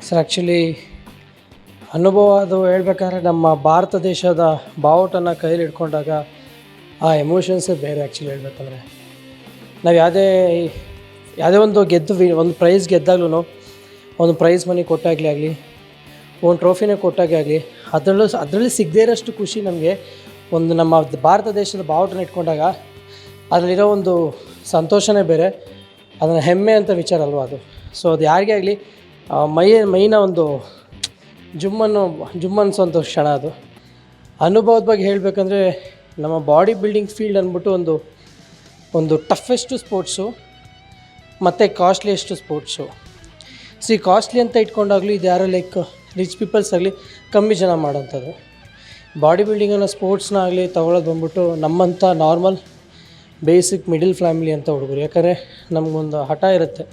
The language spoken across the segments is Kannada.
ಸರ್ ಆ್ಯಕ್ಚುಲಿ ಅನುಭವ ಅದು ಹೇಳ್ಬೇಕಾದ್ರೆ ನಮ್ಮ ಭಾರತ ದೇಶದ ಬಾವುಟನ ಕೈಲಿ ಹಿಡ್ಕೊಂಡಾಗ ಆ ಎಮೋಷನ್ಸೇ ಬೇರೆ ಆ್ಯಕ್ಚುಲಿ ಹೇಳ್ಬೇಕಂದ್ರೆ. ನಾವು ಯಾವುದೇ ಒಂದು ಒಂದು ಪ್ರೈಸ್ ಗೆದ್ದಾಗ್ಲೂ, ಒಂದು ಪ್ರೈಸ್ ಮನಿ ಕೊಟ್ಟಾಗಲೇ ಆಗಲಿ, ಒಂದು ಟ್ರೋಫಿನೇ ಕೊಟ್ಟಾಗೆ ಆಗಲಿ, ಅದರಲ್ಲಿ ಸಿಗದೇ ಇರೋಷ್ಟು ಖುಷಿ ನಮಗೆ ಒಂದು ನಮ್ಮ ಭಾರತ ದೇಶದ ಬಾವುಟನ ಇಟ್ಕೊಂಡಾಗ ಅದರಲ್ಲಿರೋ ಒಂದು ಸಂತೋಷನೇ ಬೇರೆ. ಅದನ್ನು ಹೆಮ್ಮೆ ಅಂತ ವಿಚಾರ ಅಲ್ವಾ ಅದು. ಸೊ ಅದು ಯಾರಿಗೇ ಆಗಲಿ ಮೈನ ಒಂದು ಜುಮ್ ಅನ್ಸೋಂಥ ಕ್ಷಣ ಅದು. ಅನುಭವದ ಬಗ್ಗೆ ಹೇಳಬೇಕಂದ್ರೆ ನಮ್ಮ ಬಾಡಿ ಬಿಲ್ಡಿಂಗ್ ಫೀಲ್ಡ್ ಅಂದ್ಬಿಟ್ಟು ಒಂದು ಟಫೆಸ್ಟು ಸ್ಪೋರ್ಟ್ಸು ಮತ್ತು ಕಾಸ್ಟ್ಲಿಯೆಸ್ಟು ಸ್ಪೋರ್ಟ್ಸು. ಕಾಸ್ಟ್ಲಿ ಅಂತ ಇಟ್ಕೊಂಡಾಗಲಿ ಇದು ಯಾರೋ ಲೈಕ್ ರಿಚ್ ಪೀಪಲ್ಸ್ ಆಗಲಿ ಕಮ್ಮಿ ಜನ ಮಾಡೋಂಥದ್ದು. ಬಾಡಿ ಬಿಲ್ಡಿಂಗ್ ಅನ್ನೋ ಸ್ಪೋರ್ಟ್ಸ್ನ ಆಗಲಿ ತೊಗೊಳೋದು ಬಂದ್ಬಿಟ್ಟು ನಮ್ಮಂಥ ನಾರ್ಮಲ್ ಬೇಸಿಕ್ ಮಿಡಲ್ ಫ್ಯಾಮಿಲಿ ಅಂತ ಹುಡುಗರು. ಯಾಕಂದರೆ ನಮಗೊಂದು ಹಠ ಇರುತ್ತೆ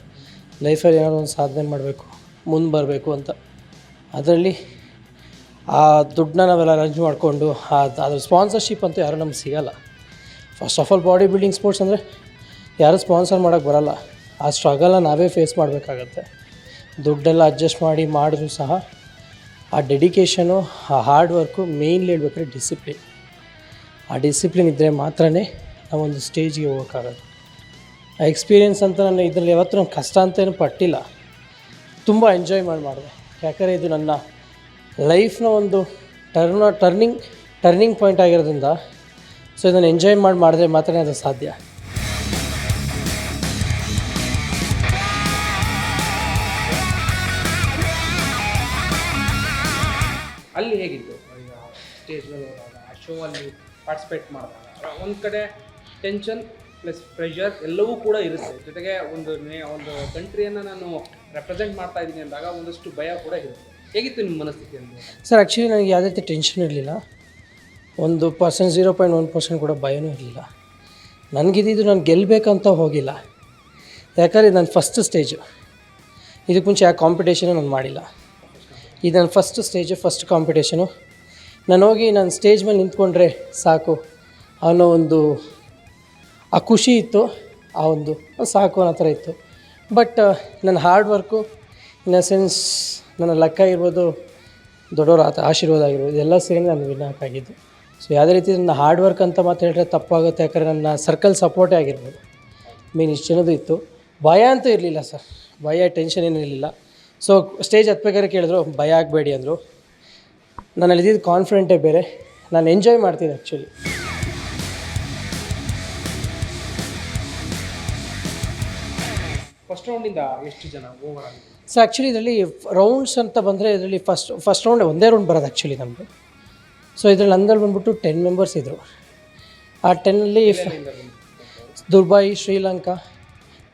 ಲೈಫಲ್ಲಿ ಏನಾದ್ರು ಒಂದು ಸಾಧನೆ ಮಾಡಬೇಕು, ಮುಂದೆ ಬರಬೇಕು ಅಂತ. ಅದರಲ್ಲಿ ಆ ದುಡ್ಡನ್ನ ನಾವೆಲ್ಲ ಅರೇಂಜ್ ಮಾಡಿಕೊಂಡು ಅದ್ರ ಸ್ಪಾನ್ಸರ್ಶಿಪ್ ಅಂತೂ ಯಾರೂ ನಮ್ಗೆ ಸಿಗೋಲ್ಲ. First of all body building sports ಅಂದರೆ ಯಾರೂ ಸ್ಪಾನ್ಸರ್ ಮಾಡೋಕ್ಕೆ ಬರೋಲ್ಲ. ಆ ಸ್ಟ್ರಗಲ್ನ ನಾವೇ ಫೇಸ್ ಮಾಡಬೇಕಾಗತ್ತೆ. ದುಡ್ಡೆಲ್ಲ ಅಡ್ಜಸ್ಟ್ ಮಾಡಿದ್ರೂ ಸಹ ಆ ಡೆಡಿಕೇಷನು, ಆ ಹಾರ್ಡ್ ವರ್ಕು, ಮೇಯ್ನ್ಲಿ ಹೇಳ್ಬೇಕಾದ್ರೆ ಡಿಸಿಪ್ಲಿನ್. ಆ ಡಿಸಿಪ್ಲಿನ್ ಇದ್ದರೆ ಮಾತ್ರ ನಾವೊಂದು ಸ್ಟೇಜ್ಗೆ ಹೋಗೋಕ್ಕಾಗೋದು. ಆ ಎಕ್ಸ್ಪೀರಿಯೆನ್ಸ್ ಅಂತ ನಾನು ಇದರಲ್ಲಿ ಯಾವತ್ತೂ ನಾನು ಕಷ್ಟ ಅಂತ ಏನು ಪಟ್ಟಿಲ್ಲ. ತುಂಬ ಎಂಜಾಯ್ ಮಾಡಿದೆ. ಯಾಕಂದರೆ ಇದು ನನ್ನ ಲೈಫ್ನ ಒಂದು ಟರ್ನಿಂಗ್ ಪಾಯಿಂಟ್ ಆಗಿರೋದ್ರಿಂದ ಸೊ ಇದನ್ನು ಎಂಜಾಯ್ ಮಾಡಿದ್ರೆ ಮಾತ್ರ ಅದು ಸಾಧ್ಯ. ಅಲ್ಲಿ ಹೇಗಿತ್ತು ಸ್ಟೇಜ್ ಮೇಲೆ ಆ ಶೋ ಅಲ್ಲಿ ಪಾರ್ಟಿಸಿಪೇಟ್ ಮಾಡಿದಾಗ? ಒಂದು ಕಡೆ ಟೆನ್ಷನ್ ಪ್ಲಸ್ ಪ್ರೆಷರ್ ಎಲ್ಲವೂ ಕೂಡ ಇರುತ್ತೆ. ಜೊತೆಗೆ ಒಂದು ಕಂಟ್ರಿಯನ್ನು ನಾನು ರೆಪ್ರೆಸೆಂಟ್ ಮಾಡ್ತಾ ಇದ್ದೀನಿ ಅಂದಾಗ ಒಂದಷ್ಟು ಭಯ ಕೂಡ ಇರುತ್ತೆ. ಹೇಗಿತ್ತು ನಿಮ್ಮ ಮನಸ್ಥಿತಿ ಅಂತ? ಸರ್ ಆ್ಯಕ್ಚುಲಿ ನನಗೆ ಯಾವುದೇ ರೀತಿ ಟೆನ್ಷನ್ ಇರಲಿಲ್ಲ. 1%, 0.1% ಕೂಡ ಭಯನೂ ಇರಲಿಲ್ಲ. ನನಗಿದ್ದು ನಾನು ಗೆಲ್ಲಬೇಕಂತ ಹೋಗಿಲ್ಲ. ಯಾಕಂದರೆ ಇದು ನನ್ನ ಫಸ್ಟ್ ಸ್ಟೇಜು. ಇದಕ್ಕೆ ಮುಂಚೆ ಯಾವ ಕಾಂಪಿಟೇಷನು ನಾನು ಮಾಡಿಲ್ಲ. ಇದು ನನ್ನ ಫಸ್ಟ್ ಸ್ಟೇಜು, ಫಸ್ಟ್ ಕಾಂಪಿಟೇಷನು. ನಾನು ಹೋಗಿ ನಾನು ಸ್ಟೇಜ್ ಮೇಲೆ ನಿಂತ್ಕೊಂಡ್ರೆ ಸಾಕು ಅನ್ನೋ ಒಂದು ಆ ಖುಷಿ ಇತ್ತು. ಆ ಒಂದು ಸಾಕು ಅನ್ನೋ ಥರ ಇತ್ತು. ಬಟ್ ನನ್ನ hard work in a sense ನನ್ನ ಲೆಕ್ಕ ಇರ್ಬೋದು, ದೊಡ್ಡವರ ಆಶೀರ್ವಾದ ಆಗಿರ್ಬೋದು, ಇದೆಲ್ಲ ಸೇರಿ ನಾನು ವಿನ್ ಆಗಿದ್ದು. ಸೊ ಯಾವುದೇ ರೀತಿ ನನ್ನ ಹಾರ್ಡ್ ವರ್ಕ್ ಅಂತ ಮಾತು ಹೇಳಿದ್ರೆ ತಪ್ಪಾಗುತ್ತೆ. ಯಾಕಂದರೆ ನನ್ನ ಸರ್ಕಲ್ ಸಪೋರ್ಟೇ ಆಗಿರ್ಬೋದು. ಇಷ್ಟು ಜನದ್ದು ಇತ್ತು. ಭಯ ಅಂತೂ ಇರಲಿಲ್ಲ ಸರ್. ಭಯ ಟೆನ್ಷನ್ ಏನೂ ಇರಲಿಲ್ಲ. ಸೊ ಸ್ಟೇಜ್ ಹತ್ಬೇಕಾದ್ರೆ ಕೇಳಿದ್ರು ಭಯ ಆಗಬೇಡಿ ಅಂದರು. ನನ್ನಲ್ಲಿ ಇದ್ದಿದ್ದು ಕಾನ್ಫಿಡೆಂಟೇ ಬೇರೆ. ನಾನು ಎಂಜಾಯ್ ಮಾಡ್ತೀನಿ ಆ್ಯಕ್ಚುಲಿ. ಫಸ್ಟ್ ರೌಂಡಿಂದ ಎಷ್ಟು ಜನ ಓವರ್ ಆಗಿದೆ? ಸೊ ಆ್ಯಕ್ಚುಲಿ ಇದರಲ್ಲಿ ರೌಂಡ್ಸ್ ಅಂತ ಬಂದರೆ ಇದರಲ್ಲಿ ಫಸ್ಟ್ ರೌಂಡ್ ಒಂದೇ ರೌಂಡ್ ಬರೋದು ಆ್ಯಕ್ಚುಲಿ ನಮ್ಮದು. ಸೊ ಇದರಲ್ಲಿ ನಂದಲ್ಲಿ ಬಂದ್ಬಿಟ್ಟು 10 ಮೆಂಬರ್ಸ್ ಇದ್ದರು. ಆ 10ಲ್ಲಿ ದುಬೈ, ಶ್ರೀಲಂಕಾ,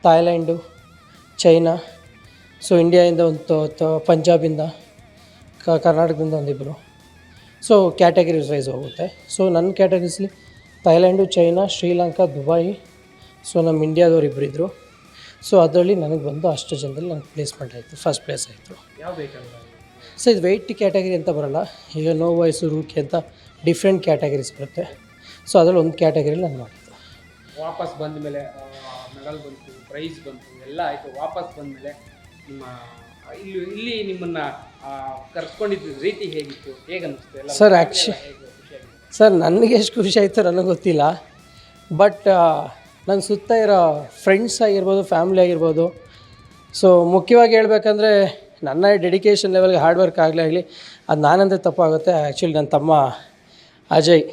ಥಾಯ್ಲ್ಯಾಂಡು, ಚೈನಾ, ಸೊ ಇಂಡಿಯಾದಿಂದ ಒಂದು ಪಂಜಾಬಿಂದ, ಕರ್ನಾಟಕದಿಂದ ಒಂದಿಬ್ಬರು. ಸೊ ಕ್ಯಾಟಗರೀಸ್ ವೈಸ್ ಹೋಗುತ್ತೆ. ಸೊ ನನ್ನ ಕ್ಯಾಟಗರೀಸ್ಲಿ ಥಾಯ್ಲ್ಯಾಂಡು, ಚೈನಾ, ಶ್ರೀಲಂಕಾ, ದುಬೈ, ಸೊ ನಮ್ಮ ಇಂಡಿಯಾದವ್ರು ಇಬ್ಬರಿದ್ದರು. ಸೊ ಅದರಲ್ಲಿ ನನಗೆ ಬಂದು ಅಷ್ಟು ಜನದಲ್ಲಿ ನನಗೆ ಪ್ಲೇಸ್ಮೆಂಟ್ ಆಯಿತು, ಫಸ್ಟ್ ಪ್ಲೇಸ್ ಆಯಿತು. ಯಾವ ಬೇಕಾದ್ರೆ ಸೊ ಇದು ವೆಯ್ಟ್ ಕ್ಯಾಟಗರಿ ಅಂತ ಬರೋಲ್ಲ. ಈಗ ನೋ ವಯಸ್ಸು, ರೂಕಿ ಅಂತ ಡಿಫ್ರೆಂಟ್ ಕ್ಯಾಟಗರೀಸ್ ಬರುತ್ತೆ. ಸೊ ಅದರಲ್ಲಿ ಒಂದು ಕ್ಯಾಟಗರಿಲಿ ನಾನು ಮಾಡಿದ್ದು. ವಾಪಸ್ ಬಂದ ಮೇಲೆ ಮೆಡಲ್ ಬಂತು, ಪ್ರೈಸ್ ಬಂತು, ಎಲ್ಲ ಆಯಿತು. ವಾಪಸ್ ಬಂದ ಮೇಲೆ ಇಲ್ಲಿ ನಿಮ್ಮನ್ನು ಕರ್ಸ್ಕೊಂಡಿದ್ದ ರೀತಿ ಹೇಗಿತ್ತು, ಹೇಗೆ ಅನ್ನಿಸ್ತು ಎಲ್ಲ? ಸರ್ ಸರ್ ನನಗೆ ಎಷ್ಟು ಖುಷಿ ಆಯಿತು ನನಗೆ ಗೊತ್ತಿಲ್ಲ. ಬಟ್ ನನ್ನ ಸುತ್ತ ಇರೋ ಫ್ರೆಂಡ್ಸ್ ಆಗಿರ್ಬೋದು, ಫ್ಯಾಮ್ಲಿ ಆಗಿರ್ಬೋದು, ಸೊ ಮುಖ್ಯವಾಗಿ ಹೇಳ್ಬೇಕಂದ್ರೆ ನನ್ನ ಡೆಡಿಕೇಷನ್ ಲೆವೆಲ್ಗೆ ಹಾರ್ಡ್ ವರ್ಕ್ ಆಗಲಿ ಅದು ನಾನಂದರೆ ತಪ್ಪಾಗುತ್ತೆ. ಆ್ಯಕ್ಚುಲಿ ನನ್ನ ತಮ್ಮ ಅಜಯ್,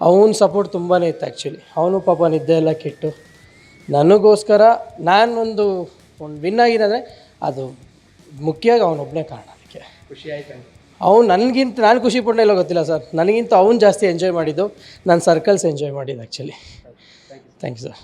ಅವನ ಸಪೋರ್ಟ್ ತುಂಬಾ ಇತ್ತು ಆ್ಯಕ್ಚುಲಿ. ಅವನು ಪಾಪ ನಿದ್ದೆ ಎಲ್ಲ ಕೆಟ್ಟು ನನಗೋಸ್ಕರ ನಾನೊಂದು ವಿನ್ ಆಗಿರೋದ್ರೆ ಅದು ಮುಖ್ಯವಾಗಿ ಅವನೊಬ್ಬನೇ ಕಾರಣ. ಅದಕ್ಕೆ ಖುಷಿ ಆಯ್ತು. ನಾನು ಖುಷಿ ಪಡಲಿಲ್ಲ ಗೊತ್ತಿಲ್ಲ ಸರ್. ನನಗಿಂತ ಅವ್ನು ಜಾಸ್ತಿ ಎಂಜಾಯ್ ಮಾಡಿದ್ದು, ನನ್ನ ಸರ್ಕಲ್ಸ್ ಎಂಜಾಯ್ ಮಾಡಿದ್ದು ಆ್ಯಕ್ಚುಲಿ. Thank you sir.